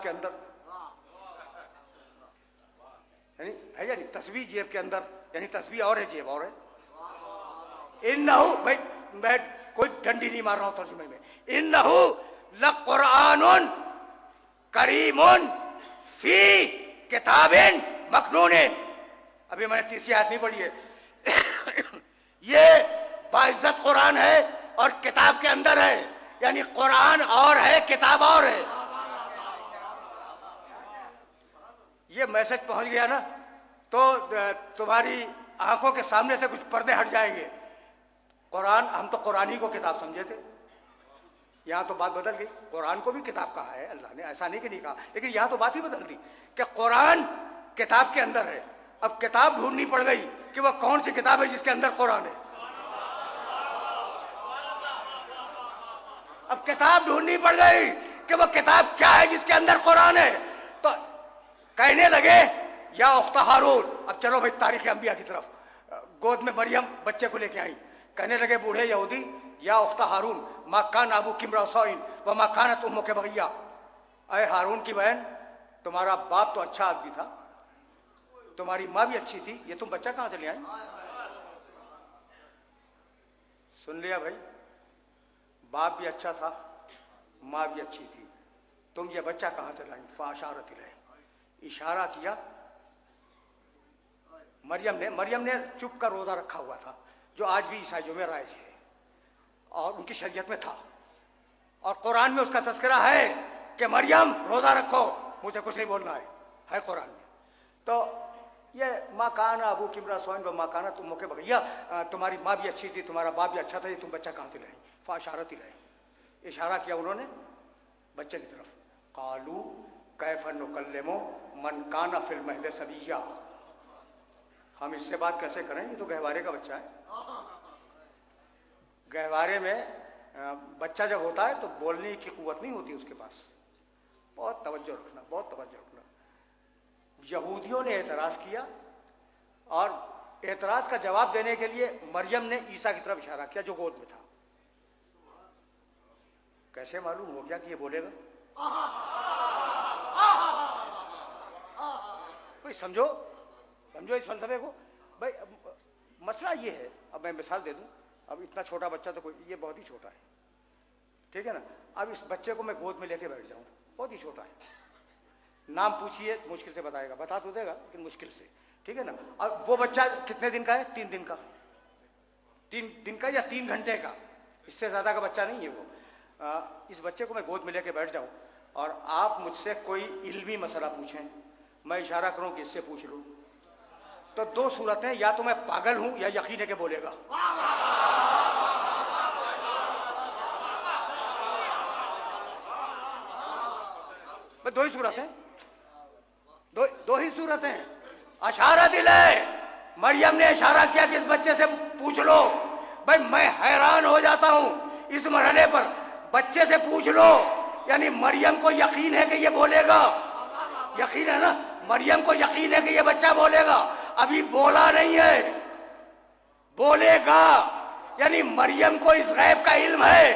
کے اندر، یعنی ہے یعنی تسبیح جیب کے اندر، یعنی تسبیح اور ہے جیب اور ہے. انہو، بھائی میں کوئی ڈنڈی نہیں مار رہا ہوں ترجمے میں. انہو لقرآن کریم فی کتاب مکنون. ابھی میں نے تیسری آیت نہیں پڑھی ہے. یہ باعزت قرآن ہے اور کتاب کے اندر ہے، یعنی قرآن اور ہے کتاب اور ہے. یہ میسج پہنچ گیا نا تو تمہاری آنکھوں کے سامنے سے کچھ پردے ہٹ جائیں گے. قرآن، ہم تو قرآن ہی کو کتاب سمجھے تھے، یہاں تو بات بدل گئی. قرآن کو بھی کتاب کہا ہے اللہ نے، ایسا نہیں کہ نہیں کہا، لیکن یہاں تو بات ہی بدل دی کہ قرآن کتاب کے اندر ہے. اب کتاب ڈھونڈنی پڑ گئی کہ وہ کون سی کتاب ہے جس کے اندر قرآن ہے. اب کتاب ڈھونڈنی پڑ گئی کہ وہ کتاب کیا ہے جس کے اندر قرآن ہے. تو کہنے لگے یا اخت ہارون. اب چلو بھائی تاریخ انبیاء کی طرف. گود میں مریم بچے کو لے کے آئی. کہنے لگے بوڑھے یہودی یا اخت ہارون ما کان ابوک امرأ سوء وما کانت امک بغیہ. اے ہارون کی بہن، تمہارا باپ تو اچھا آدمی تھا، تمہاری ماں بھی اچھی تھی، یہ تم بچہ کہاں سے لے آئے؟ سن لیا بھائی، باپ بھی اچھا تھا، ماں بھی اچھی تھی، تم یہ بچہ کہاں سے لائیں؟ فاشارت الیہ، اشارہ کیا. مریم نے چپ کا روزہ رکھا ہوا تھا جو آج بھی عیسائیوں میں رائج ہے اور ان کی شریعت میں تھا، اور قرآن میں اس کا تذکرہ ہے کہ مریم روزہ رکھو، مجھے کچھ نہیں بولنا ہے قرآن میں. تو یہ ماں کان ابوک امرأ سوء وما کانت امک بغیہ، تمہاری ماں بھی اچھی تھی، تمہارا باپ بھی اچھا تھا، یہ تم بچہ کہاں سے لائیں؟ فاشارت الیہ، اشارہ کیا انہوں نے بچے کی طرف. قالوا کیف نکلم من کان فی المہد صبیا. ہم اس سے بات کیسے کریں، یہ تو گہوارے کا بچہ ہے. گہوارے میں بچہ جب ہوتا ہے تو بولنے کی قوت نہیں ہوتی اس کے پاس. بہت توجہ رکھنا، بہت توجہ رکھنا. یہودیوں نے اعتراض کیا اور اعتراض کا جواب دینے کے لیے مریم نے عیسیٰ کی طرف اشارہ کیا جو گود میں تھا. کیسے معلوم ہو گیا کہ یہ بولے گا؟ بھائی سمجھو اس فلسفے کو. بھائی مسئلہ یہ ہے، اب میں مثال دے دوں. اب اتنا چھوٹا بچہ تو کوئی، یہ بہت ہی چھوٹا ہے، ٹھیک ہے نا. اب اس بچے کو میں گود میں لے کے بیٹھ جاؤں، بہت ہی چھوٹا ہے، نام پوچھیے مشکل سے بتائے گا، بتا تو دے گا لیکن مشکل سے، ٹھیک ہے نا. اب وہ بچہ کتنے دن کا ہے؟ 3 دن کا، 3 دن کا یا 3 گھنٹے کا، اس سے زیادہ کا بچہ نہیں ہے وہ. اس بچے کو میں گود میں لے کے بیٹھ جاؤں اور آپ مجھ سے کوئی علمی مسئلہ پوچھیں، میں اشارہ کروں کہ اس سے پوچھ لوں، تو 2 صورتیں، یا تو میں پاگل ہوں یا یقین ہے کہ بولے گا. بس 2 ہی صورتیں، دو ہی صورتیں. اشارت الیہ، مریم نے اشارہ کیا کہ اس بچے سے پوچھ لو. بھائی میں حیران ہو جاتا ہوں اس مرحلے پر، بچے سے پوچھ لو، یعنی مریم کو یقین ہے کہ یہ بولے گا. یقین ہے نا، مریم کو یقین ہے کہ یہ بچہ بولے گا. ابھی بولا نہیں ہے، بولے گا، یعنی مریم کو اس غیب کا علم ہے.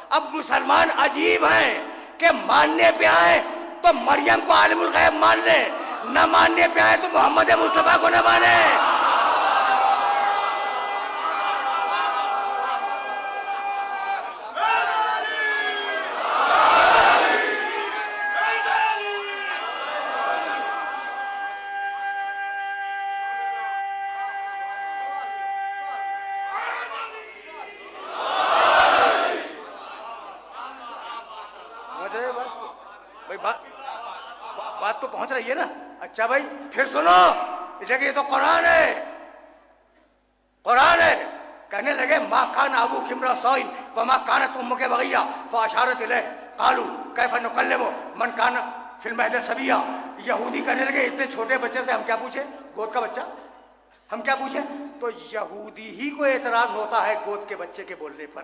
اب مسلمان عجیب ہیں کہ ماننے پہ آئے تو مریم کو عالم الغیب مان لے، نہ ماننے پہ آئے تو محمد مصطفیٰ کو نہ مانے. بات تو پہنچ رہی ہے نا. اچھا بھائی پھر سنو، یہ تو قرآن ہے، قرآن ہے. کہنے لگے ما کان ابوک امرأ سوء وما کانت امک بغیہ فاشارت الیہ قالوا کیف نکلم من کان فی المہد صبیا. یہودی کہنے لگے اتنے چھوٹے بچے سے ہم کیا پوچھیں، گود کا بچہ ہم کیا پوچھیں. تو یہودی ہی کو اعتراض ہوتا ہے گود کے بچے کے بولنے پر.